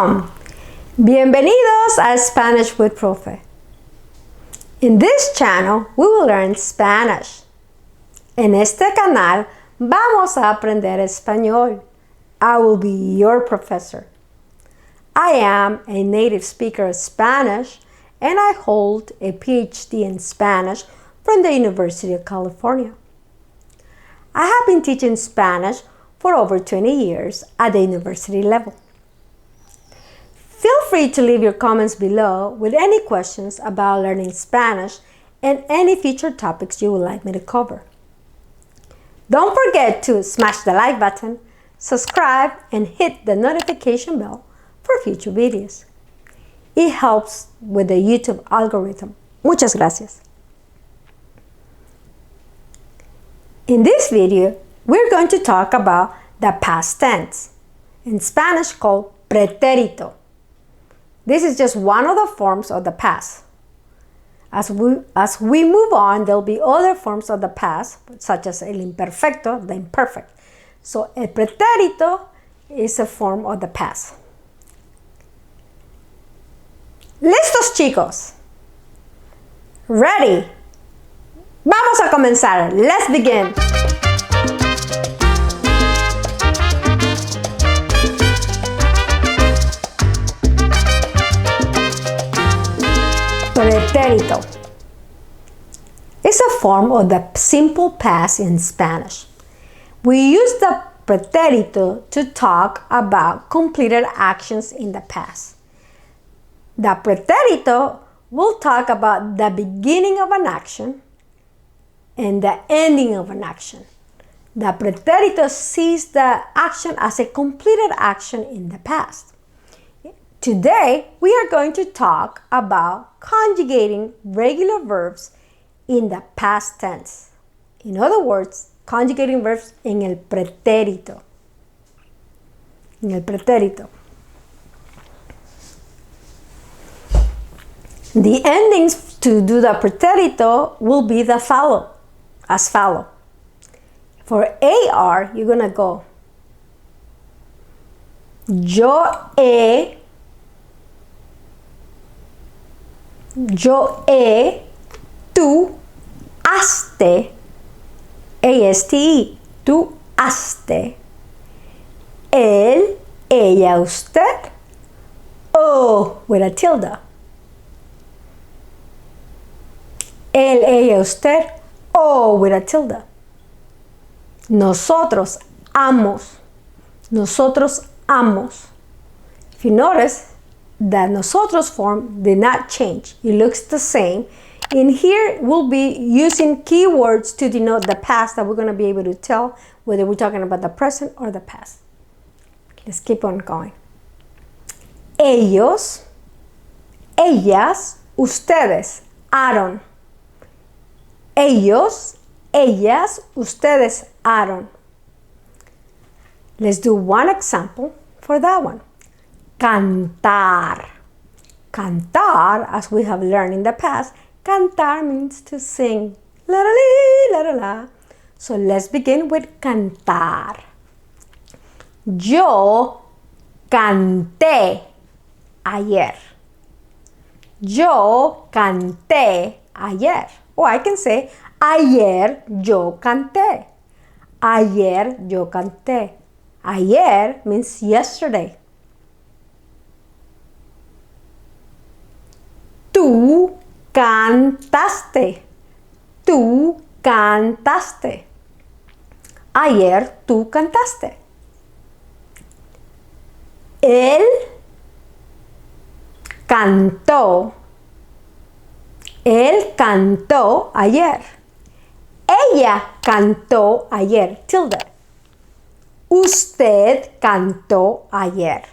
Welcome! Bienvenidos a Spanish with Profe. In this channel, we will learn Spanish. En este canal, vamos a aprender español. I will be your professor. I am a native speaker of Spanish, and I hold a PhD in Spanish from the University of California. I have been teaching Spanish for over 20 years at the university level. Feel free to leave your comments below with any questions about learning Spanish and any future topics you would like me to cover. Don't forget to smash the like button, subscribe, and hit the notification bell for future videos. It helps with the YouTube algorithm. Muchas gracias. In this video, we're going to talk about the past tense, in Spanish called Pretérito. This is just one of the forms of the past. As we move on, there'll be other forms of the past, such as el imperfecto, the imperfect. So, el pretérito is a form of the past. ¿Listos, chicos? Ready? Vamos a comenzar. Let's begin. Pretérito is a form of the simple past in Spanish. We use the pretérito to talk about completed actions in the past. The pretérito will talk about the beginning of an action and the ending of an action. The pretérito sees the action as a completed action in the past. Today, we are going to talk about conjugating regular verbs in the past tense. In other words, conjugating verbs en el pretérito. En el pretérito. The endings to do the pretérito will be as follow. For AR, you're going to go yo he, tú aste, aste, tú aste, él, ella, usted, o with a tilde. Él, ella, usted, o with a tilde. Nosotros, amos. Nosotros, amos. If you notice, the nosotros form did not change. It looks the same. In here, we'll be using keywords to denote the past that we're going to be able to tell whether we're talking about the present or the past. Let's keep on going. Ellos, ellas, ustedes, aron. Ellos, ellas, ustedes, aron. Let's do one example for that one. Cantar. Cantar, as we have learned in the past, cantar means to sing. La la la la la. So let's begin with cantar. Yo canté ayer. Yo canté ayer. Or I can say, ayer yo canté. Ayer yo canté. Ayer means yesterday. Tú cantaste. Tú cantaste. Ayer tú cantaste. Él cantó. Él cantó ayer. Ella cantó ayer. Tilde. Usted cantó ayer.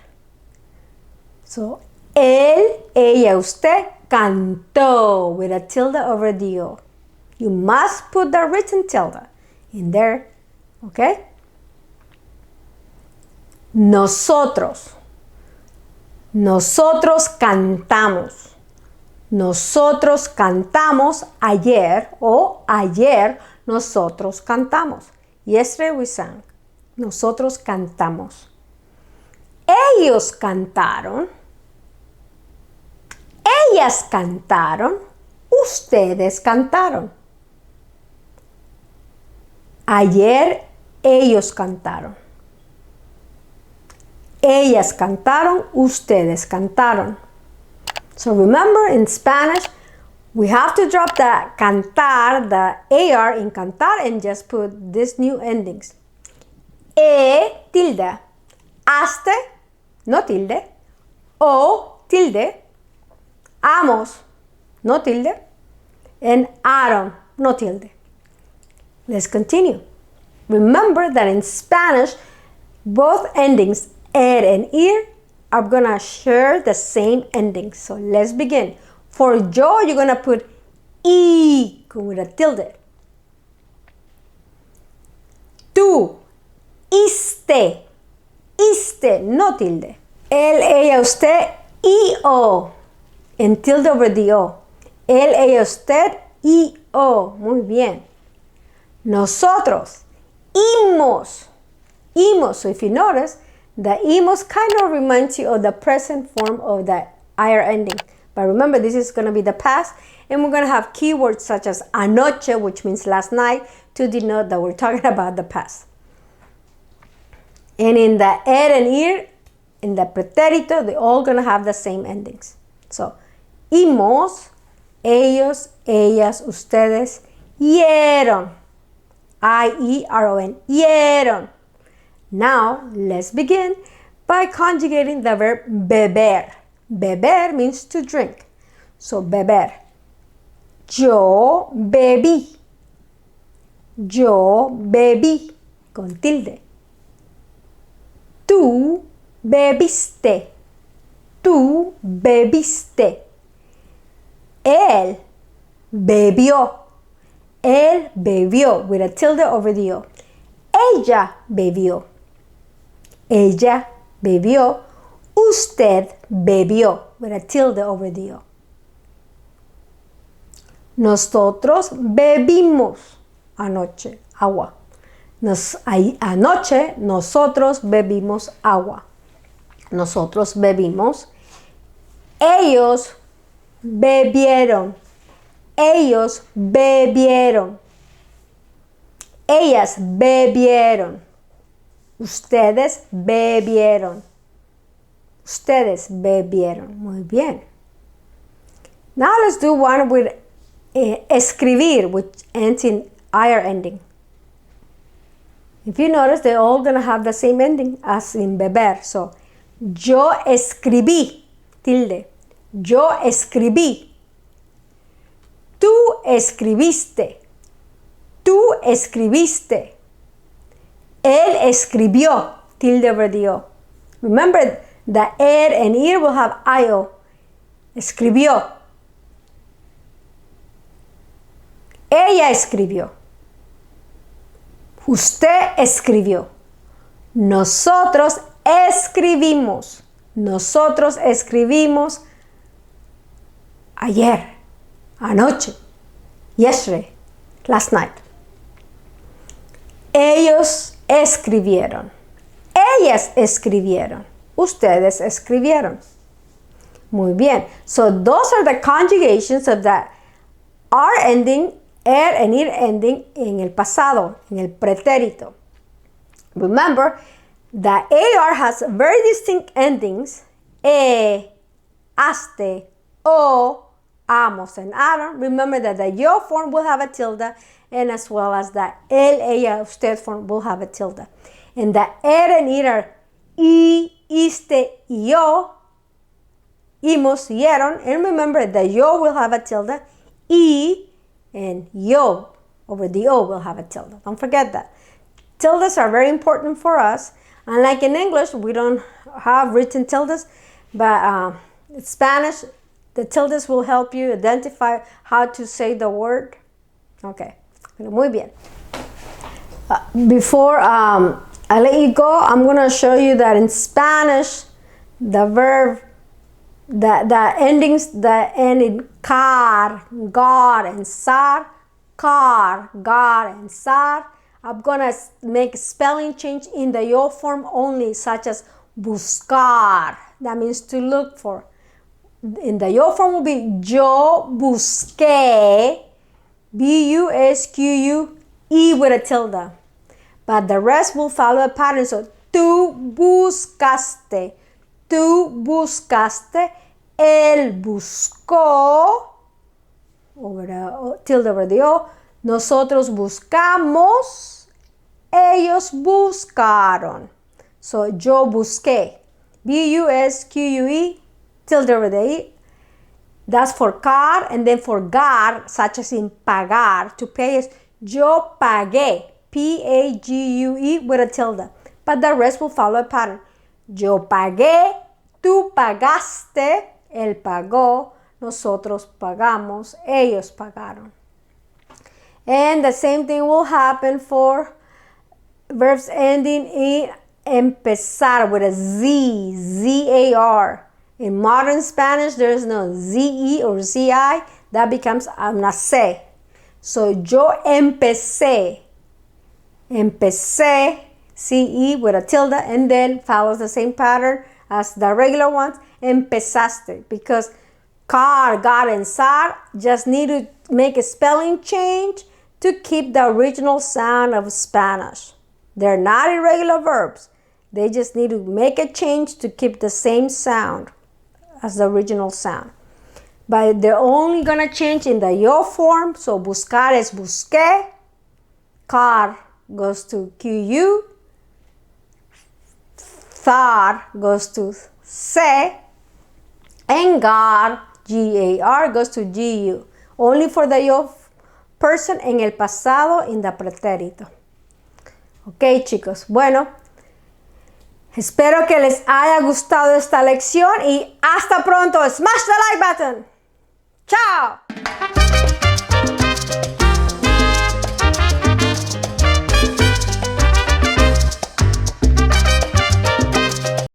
So, él, ella, usted cantó with a tilde over the O. You must put the written tilde in there, okay? Nosotros. Nosotros cantamos. Nosotros cantamos ayer o ayer nosotros cantamos. Yesterday we sang. Nosotros cantamos. Ellos cantaron. Ellas cantaron. Ustedes cantaron. Ayer ellos cantaron. Ellas cantaron. Ustedes cantaron. So remember, in Spanish, we have to drop the cantar, the AR in cantar, and just put these new endings. Tilde. Aste, no tilde. O tilde. Amos, no tilde. And aron, no tilde. Let's continue. Remember that in Spanish, both endings, er and ir, are gonna share the same ending. So let's begin. For yo, you're gonna put y with a tilde. Tú, iste, no tilde. Él, ella, usted, y o, and tilde over the o. Él, ella, usted, y o. Muy bien. Nosotros, imos. So if you notice, the imos kind of reminds you of the present form of the ayer ending. But remember, this is going to be the past, and we're going to have keywords such as anoche, which means last night, to denote that we're talking about the past. And in the er and ir, in the pretérito, they're all going to have the same endings. So, imos, ellos, ellas, ustedes, yeron. I-E-R-O-N, yeron. Now, let's begin by conjugating the verb beber. Beber means to drink. So, beber. Yo bebí. Yo bebí. Con tilde. Tú bebiste. Tú bebiste. Él bebió. Él bebió with a tilde over the o. Ella bebió. Ella bebió. Usted bebió with a tilde over the o. Nosotros bebimos anoche agua. Anoche nosotros bebimos agua. Nosotros bebimos. Ellos bebieron. Ellos bebieron. Ellas bebieron. Ustedes bebieron. Ustedes bebieron. Muy bien. Now let's do one with escribir, which ends in ayer ending. If you notice, they're all going to have the same ending as in beber. So, yo escribí, tilde. Yo escribí. Tú escribiste. Tú escribiste. Él escribió, tilde over the o. Remember, the er and ir will have io. Escribió. Ella escribió. Usted escribió. Nosotros escribimos. Nosotros escribimos ayer, anoche, yesterday, last night. Ellos escribieron. Ellas escribieron. Ustedes escribieron. Muy bien. So those are the conjugations of the are ending, er and ir ending en el pasado, en el pretérito. Remember, the AR has very distinct endings. Aste, o, amos, and aron. Remember that the yo form will have a tilde, and as well as the el, ella, usted form will have a tilde. And the er and ir are y, iste, y yo, imos, yeron. And remember, the yo will have a tilde, y, and yo over the o will have a tilde. Don't forget that. Tildes are very important for us. Unlike in English, we don't have written tildes, but in Spanish, the tildes will help you identify how to say the word. Okay, muy bien. Before I let you go, I'm going to show you that in Spanish, the verb, the endings that end in car, gar, and sar, car, gar, and sar, I'm going to make spelling change in the yo form only, such as buscar. That means to look for. In the yo form will be yo busqué, B-U-S-Q-U-E with a tilde. But the rest will follow a pattern. So, tú buscaste, él buscó, tilde over the O. Nosotros buscamos, ellos buscaron. So, yo busqué, B-U-S-Q-U-E, tilde over the E. That's for car, and then for gar, such as in pagar, to pay is yo pagué, P-A-G-U-E with a tilde. But the rest will follow a pattern. Yo pagué, tú pagaste, él pagó, nosotros pagamos, ellos pagaron. And the same thing will happen for verbs ending in empezar with a Z, Z-A-R. In modern Spanish, there is no Z-E or Z-I. That becomes una C. So, yo empecé. Empecé, C-E with a tilde, and then follows the same pattern as the regular ones. Empezaste, because car, gar, and sar just need to make a spelling change to keep the original sound of Spanish. They're not irregular verbs. They just need to make a change to keep the same sound as the original sound. But they're only going to change in the yo form. So buscar is busqué. Car goes to Q-U. Thar goes to se. And gar, G-A-R, goes to G-U. Only for the yo person en el pasado in the pretérito. Ok, chicos. Bueno, espero que les haya gustado esta lección y hasta pronto. Smash the like button. Chao.